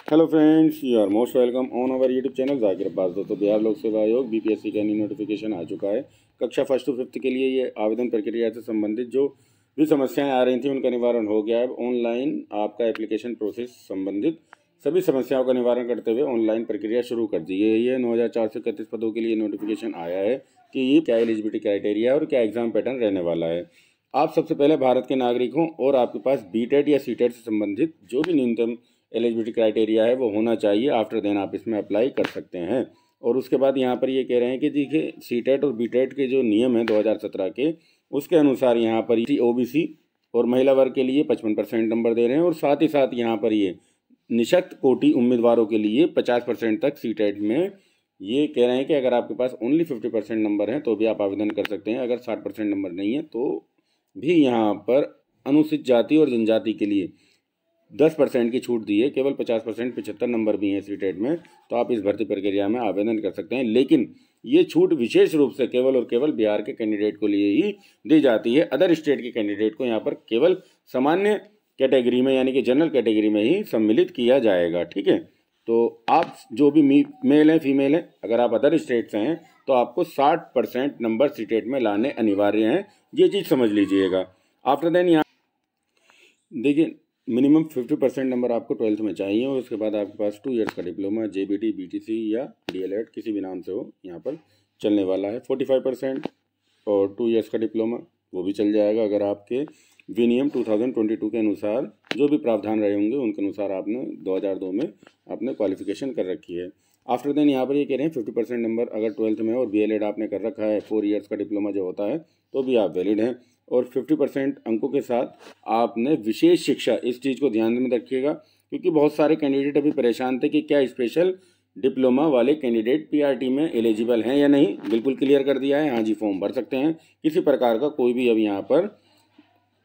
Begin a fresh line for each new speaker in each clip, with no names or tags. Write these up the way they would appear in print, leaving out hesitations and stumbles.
Hello friends, you are most welcome on our YouTube channel Zakir Abbas. दोस्तों, बिहार लोक सेवा आयोग बीपीएससी का न्यू नोटिफिकेशन आ चुका है। कक्षा 1 से 5 के लिए ये आवेदन प्रक्रिया से संबंधित जो भी समस्याएं आ रही थी उनका निवारण हो गया है। ऑनलाइन आपका एप्लीकेशन प्रोसेस संबंधित सभी समस्याओं का निवारण करते हुए ऑनलाइन प्रक्रिया शुरू कर दी है। ये 9431 पदों के लिए नोटिफिकेशन आया है कि ये क्या एलिजिबिलिटी क्राइटेरिया और क्या एग्जाम पैटर्न रहने वाला है। आप सबसे पहले भारत के नागरिक हों और आपके पास बीटेट या सीटेट से संबंधित जो भी न्यूनतम एलिजिबिलिटी क्राइटेरिया है वो होना चाहिए। आफ्टर देन आप इसमें अप्लाई कर सकते हैं। और उसके बाद यहाँ पर ये कह रहे हैं कि देखिए, सीटेट और बीटेट के जो नियम हैं 2017 के, उसके अनुसार यहाँ पर ओबीसी और महिला वर्ग के लिए 55% नंबर दे रहे हैं। और साथ ही साथ यहाँ पर ये निःशक्त कोटि उम्मीदवारों के लिए 50% तक सीटेट में ये कह रहे हैं कि अगर आपके पास ओनली 50% नंबर है तो भी आप आवेदन कर सकते हैं। अगर 60% नंबर नहीं है तो भी यहाँ पर अनुसूचित जाति और जनजाति के लिए 10% की छूट दी है। केवल 50% 75 नंबर भी हैं सीटेट में, तो आप इस भर्ती प्रक्रिया में आवेदन कर सकते हैं। लेकिन ये छूट विशेष रूप से केवल और केवल बिहार के कैंडिडेट को लिए ही दी जाती है। अदर स्टेट के कैंडिडेट को यहाँ पर केवल सामान्य कैटेगरी में यानी कि जनरल कैटेगरी में ही सम्मिलित किया जाएगा। ठीक है, तो आप जो भी मेल हैं फीमेल हैं, अगर आप अदर स्टेट से हैं तो आपको 60% नंबर सीटेट में लाने अनिवार्य हैं। ये चीज़ समझ लीजिएगा। आफ्टर देन यहाँ देखिए, मिनिमम 50% नंबर आपको 12th में चाहिए और उसके बाद आपके पास 2 इयर्स का डिप्लोमा जेबीटी बीटीसी या डीएलएड किसी भी नाम से हो यहाँ पर चलने वाला है। 45% और 2 इयर्स का डिप्लोमा वो भी चल जाएगा अगर आपके विनियम 2022 के अनुसार जो भी प्रावधान रहे होंगे उनके अनुसार आपने 2002 में आपने क्वालिफिकेशन कर रखी है। आफ्टर देन यहाँ पर ये कह रहे हैं 50% नंबर अगर 12th में और बीएलएड आपने कर रखा है, 4 इयर्स का डिप्लोमा जो होता है, तो भी आप वैलिड हैं। और 50% अंकों के साथ आपने विशेष शिक्षा, इस चीज़ को ध्यान में रखिएगा क्योंकि बहुत सारे कैंडिडेट अभी परेशान थे कि क्या स्पेशल डिप्लोमा वाले कैंडिडेट पीआरटी में एलिजिबल हैं या नहीं। बिल्कुल क्लियर कर दिया है, हाँ जी, फॉर्म भर सकते हैं। किसी प्रकार का कोई भी अब यहाँ पर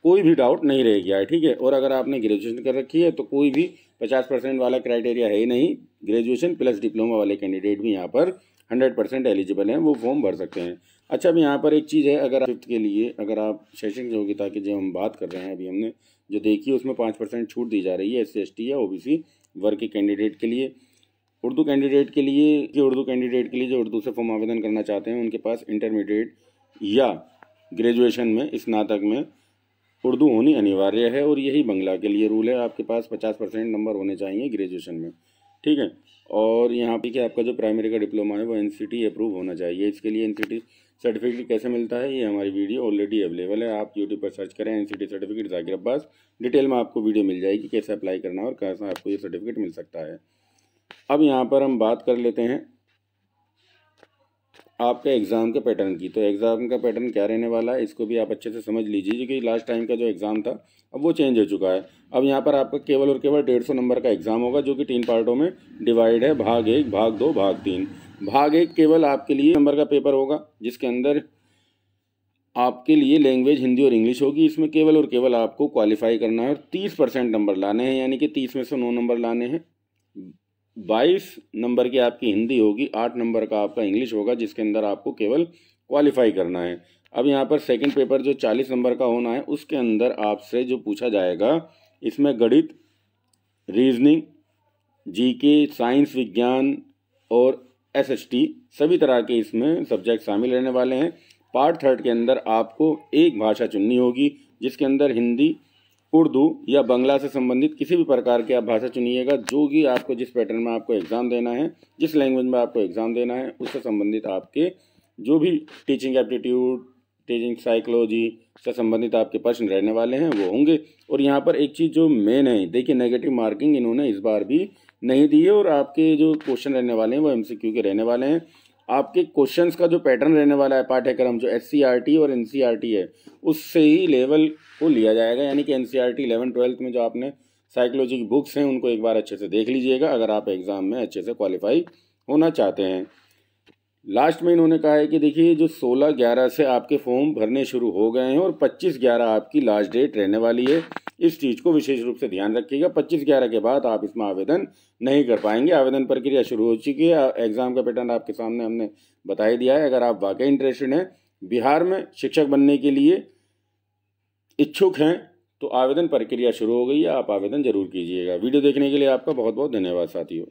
कोई भी डाउट नहीं रह गया है। ठीक है, और अगर आपने ग्रेजुएशन कर रखी है तो कोई भी 50% वाला क्राइटेरिया है ही नहीं। ग्रेजुएशन प्लस डिप्लोमा वाले कैंडिडेट भी यहाँ पर 100% एलिजिबल हैं, वो फॉर्म भर सकते हैं। अच्छा, अब यहाँ पर एक चीज़ है, अगर 5th के लिए अगर आप शैक्षणिक योग्यता की जो हम बात कर रहे हैं अभी हमने जो देखी है उसमें 5% छूट दी जा रही है SC ST या OBC वर्ग के कैंडिडेट के लिए। उर्दू कैंडिडेट के लिए जो उर्दू से फॉर्म आवेदन करना चाहते हैं उनके पास इंटरमीडिएट या ग्रेजुएशन में स्नातक में उर्दू होनी अनिवार्य है। और यही बंगला के लिए रूल है, आपके पास 50% नंबर होने चाहिए ग्रेजुएशन में। ठीक है, और यहाँ पे कि आपका जो प्राइमरी का डिप्लोमा है वो NCT अप्रूव होना चाहिए। इसके लिए NCT सर्टिफिकेट कैसे मिलता है, ये हमारी वीडियो ऑलरेडी अवेलेबल है। आप यूट्यूब पर सर्च करें NCT certificate Zakir Abbas, detail में आपको वीडियो मिल जाएगी कैसे अप्लाई करना है और कैसे आपको ये सर्टिफिकेट मिल सकता है। अब यहाँ पर हम बात कर लेते हैं आपके एग्ज़ाम के पैटर्न की। तो एग्ज़ाम का पैटर्न क्या रहने वाला है इसको भी आप अच्छे से समझ लीजिए क्योंकि लास्ट टाइम का जो एग्ज़ाम था अब वो चेंज हो चुका है। अब यहाँ पर आपका केवल और केवल 150 नंबर का एग्ज़ाम होगा जो कि 3 पार्टों में डिवाइड है, भाग 1, भाग 2, भाग 3। भाग 1 केवल आपके लिए नंबर का पेपर होगा जिसके अंदर आपके लिए लैंग्वेज हिंदी और इंग्लिश होगी। इसमें केवल और केवल आपको क्वालिफाई करना है और 30% नंबर लाने हैं, यानी कि 30 में से 9 नंबर लाने हैं। 22 नंबर की आपकी हिंदी होगी, 8 नंबर का आपका इंग्लिश होगा जिसके अंदर आपको केवल क्वालिफाई करना है। अब यहाँ पर सेकंड पेपर जो 40 नंबर का होना है उसके अंदर आपसे जो पूछा जाएगा इसमें गणित, रीजनिंग, जीके, साइंस, विज्ञान और SST सभी तरह के इसमें सब्जेक्ट शामिल रहने वाले हैं। पार्ट 3 के अंदर आपको एक भाषा चुननी होगी जिसके अंदर हिंदी, उर्दू या बंगला से संबंधित किसी भी प्रकार की आप भाषा चुनिएगा। जो कि आपको जिस पैटर्न में आपको एग्ज़ाम देना है, जिस लैंग्वेज में आपको एग्ज़ाम देना है उससे संबंधित आपके जो भी टीचिंग एप्टीट्यूड, टीचिंग साइकोलॉजी से संबंधित आपके प्रश्न रहने वाले हैं वो होंगे। और यहाँ पर एक चीज़ जो मेन है, देखिए, नेगेटिव मार्किंग इन्होंने इस बार भी नहीं दी है और आपके जो क्वेश्चन रहने वाले हैं वो MCQ के रहने वाले हैं। आपके क्वेश्चंस का जो पैटर्न रहने वाला है, पाठ्यक्रम जो SCERT और NCERT है उससे ही लेवल को लिया जाएगा। यानी कि NCERT 11th-12th में जो आपने साइकोलॉजी की बुक्स हैं उनको एक बार अच्छे से देख लीजिएगा अगर आप एग्ज़ाम में अच्छे से क्वालिफाई होना चाहते हैं। लास्ट में इन्होंने कहा है कि देखिए, जो 16/11 से आपके फॉर्म भरने शुरू हो गए हैं और 25/11 आपकी लास्ट डेट रहने वाली है। इस चीज़ को विशेष रूप से ध्यान रखिएगा। 25/11 के बाद आप इसमें आवेदन नहीं कर पाएंगे। आवेदन प्रक्रिया शुरू हो चुकी है। एग्ज़ाम का पैटर्न आपके सामने हमने बता ही दिया है। अगर आप वाकई इंटरेस्टेड हैं, बिहार में शिक्षक बनने के लिए इच्छुक हैं तो आवेदन प्रक्रिया शुरू हो गई है, आप आवेदन जरूर कीजिएगा। वीडियो देखने के लिए आपका बहुत बहुत धन्यवाद साथियों।